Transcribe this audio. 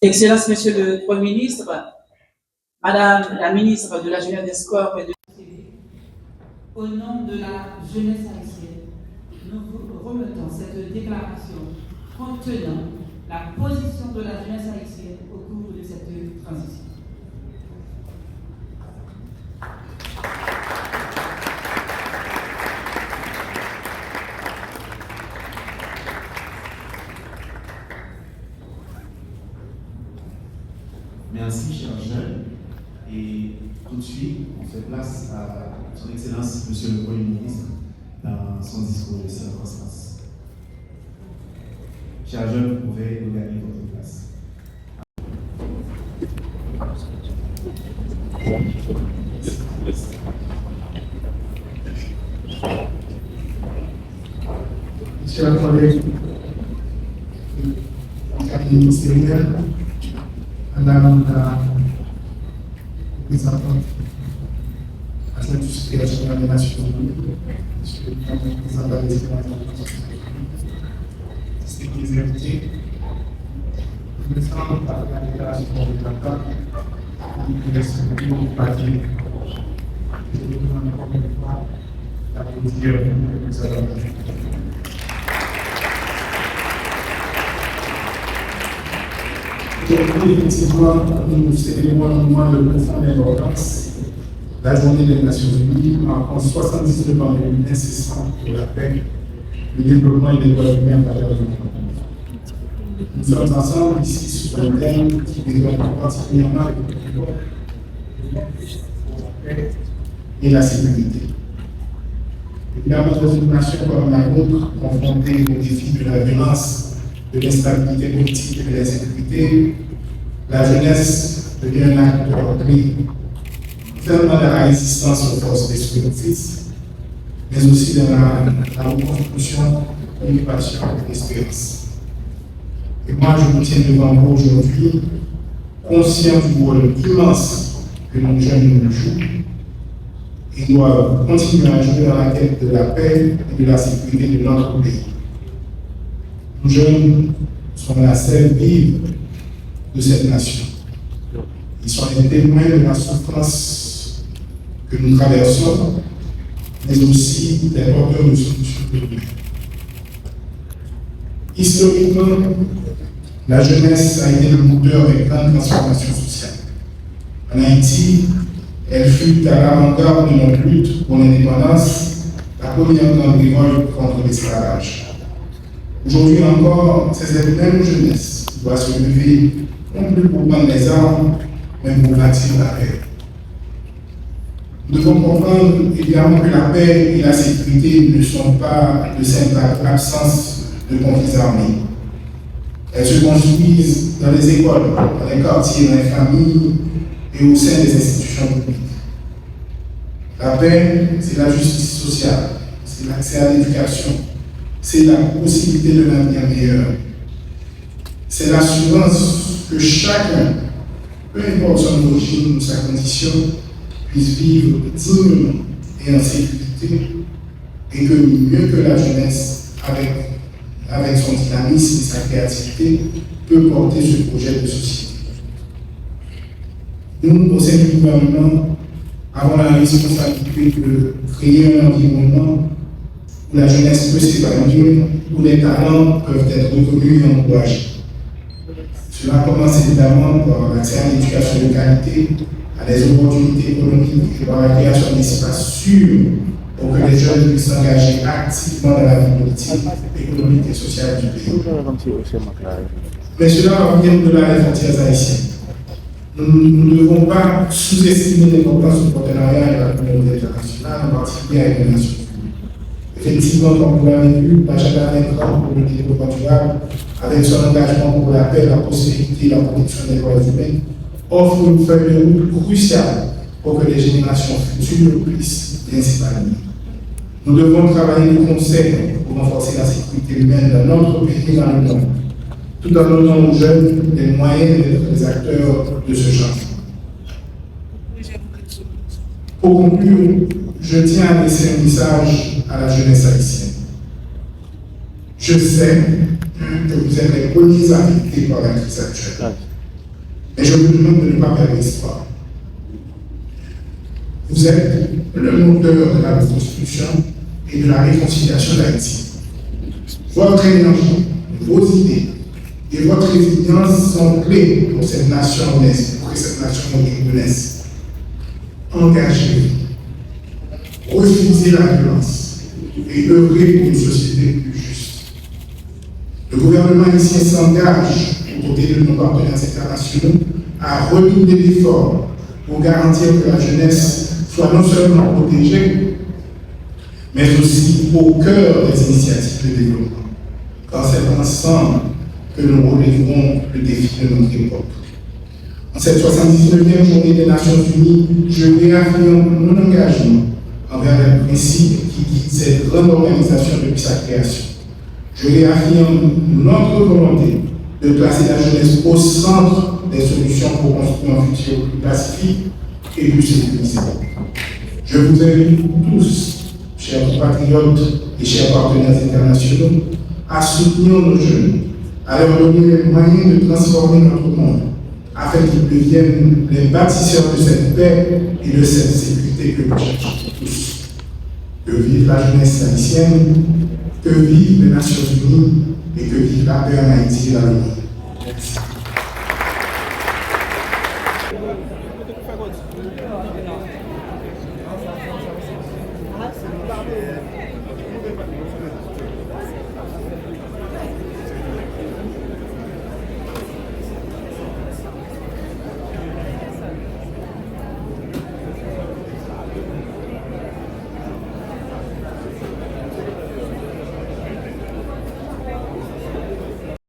Excellence, Monsieur le Premier ministre, Madame la ministre de la Jeunesse, des Sports et de au nom de la jeunesse haïtienne, nous vous remettons cette déclaration contenant la position de la jeunesse haïtienne au cours de cette transition. Merci, cher jeune. Et tout de suite, on fait place à son Excellence, Monsieur le Premier ministre, dans son discours de circonstance. Cher jeune, vous pouvez regagner votre place. Chers collègues, cadre ministériel, Madame la représentante à la Société nationale des Nations Unies, Monsieur le représentant des distingués invités, nous sommes par la déclaration de l'État, qui est une partie de la politique que nous avons. Aujourd'hui, effectivement, nous célébrons un moment de profonde importance, la Journée des Nations Unies, marquant 79 ans de lutte incessante pour la paix, le développement et les droits humains à travers le monde. Nous sommes ensemble ici sur un thème qui développe particulièrement la paix et la sécurité. Évidemment, dans une nation comme la nôtre, confrontée aux défis de la violence, de l'instabilité politique et de l'insécurité, la jeunesse devient un acteur clé, tellement dans la résistance aux forces destructrices, mais aussi dans la reconstruction, l'occupation et l'espérance. Et moi, je me tiens devant vous aujourd'hui, conscient du rôle immense que nos jeunes jouent et doivent continuer à jouer dans la quête de la paix et de la sécurité de notre pays. Nos jeunes sont la sève vive de cette nation. Ils sont les témoins de la souffrance que nous traversons, mais aussi des porteurs de solutions de demain. Historiquement, la jeunesse a été le moteur des grandes transformations sociales. En Haïti, elle fut à l'avant-garde de notre lutte pour l'indépendance, la première grande révolte contre l'esclavage. Aujourd'hui encore, c'est cette même jeunesse qui doit se lever, non plus pour prendre les armes, mais pour bâtir la paix. Nous devons comprendre évidemment que la paix et la sécurité ne sont pas de simple absence de conflits armés. Elles se construisent dans les écoles, dans les quartiers, dans les familles et au sein des institutions publiques. La paix, c'est la justice sociale, c'est l'accès à l'éducation, c'est la possibilité de l'avenir meilleur. C'est l'assurance que chacun, peu importe son origine ou sa condition, puisse vivre dignement et en sécurité, et que mieux que la jeunesse, avec son dynamisme et sa créativité, peut porter ce projet de société. Nous, au sein du gouvernement, avons la responsabilité de créer un environnement où la jeunesse peut s'épanouir, où les talents peuvent être reconnus et encouragés. Cela commence évidemment par l'accès à l'éducation de qualité, à des opportunités économiques et par la création d'espaces sûrs pour que les jeunes puissent s'engager activement dans la vie politique, économique et sociale du pays. Mais cela va venir au-delà des frontières haïtiennes. Nous ne devons pas sous-estimer l'importance du partenariat avec la communauté internationale, en particulier avec les Nations Unies. Effectivement, comme vous l'avez vu, l'agenda 2030 pour le développement durable, avec son engagement pour la paix, la prospérité et la protection des droits humains, offre une feuille de route cruciale pour que les générations futures puissent bien s'épanouir. Nous devons travailler de concert pour renforcer la sécurité humaine dans notre pays et dans le monde, tout en donnant aux jeunes les moyens d'être des acteurs de ce changement. Pour conclure, je tiens à laisser un message à la jeunesse haïtienne. Je sais que vous êtes les premiers affectés par la crise actuelle. Mais je vous demande de ne pas perdre espoir. Vous êtes le moteur de la reconstruction et de la réconciliation d'Haïti. Votre énergie, vos idées et votre résilience sont clés pour cette nation naisse, pour que cette nation naisse. Engagez-vous, refusez la violence et œuvrez pour une société plus juste. Le gouvernement haïtien s'engage, aux côtés de nos partenaires internationaux, à redoubler l'effort pour garantir que la jeunesse soit non seulement protégée, mais aussi au cœur des initiatives de développement. Car c'est ensemble que nous relèverons le défi de notre époque. En cette 79e journée des Nations Unies, je réaffirme mon engagement envers les principes qui guident cette grande organisation depuis sa création. Je réaffirme notre volonté de placer la jeunesse au centre des solutions pour construire un futur plus pacifique et plus sécurisé. Je vous invite tous, chers compatriotes et chers partenaires internationaux, à soutenir nos jeunes, à leur donner les moyens de transformer notre monde, afin qu'ils deviennent les bâtisseurs de cette paix et de cette sécurité que nous cherchons tous. Que vive la jeunesse haïtienne, que vivent les Nations Unies et que vive la paix en Haïti et dans le monde. Merci.